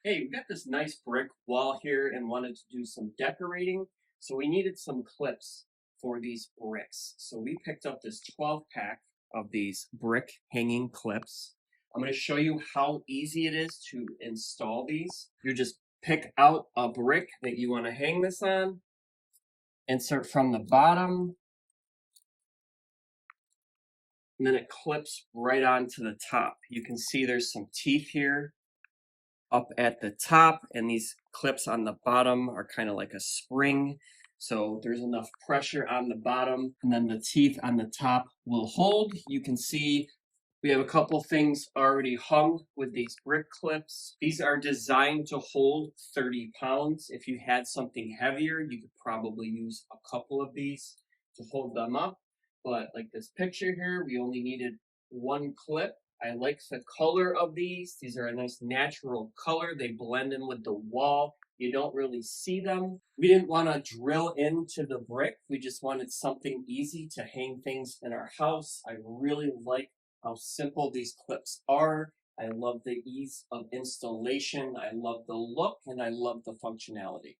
Hey, we got this nice brick wall here and wanted to do some decorating. So we needed some clips for these bricks. So we picked up this 12 pack of these brick hanging clips. I'm going to show you how easy it is to install these. You just pick out a brick that you want to hang this on, insert from the bottom, and then it clips right onto the top. You can see there's some teeth here up at the top, and these clips on the bottom are kind of like a spring. So there's enough pressure on the bottom, and then the teeth on the top will hold. You can see we have a couple things already hung with these brick clips. These are designed to hold 30 pounds. If you had something heavier, you could probably use a couple of these to hold them up. But like this picture here, we only needed one clip. I like the color of these. These are a nice natural color. They blend in with the wall. You don't really see them. We didn't want to drill into the brick. We just wanted something easy to hang things in our house. I really like how simple these clips are. I love the ease of installation. I love the look and I love the functionality.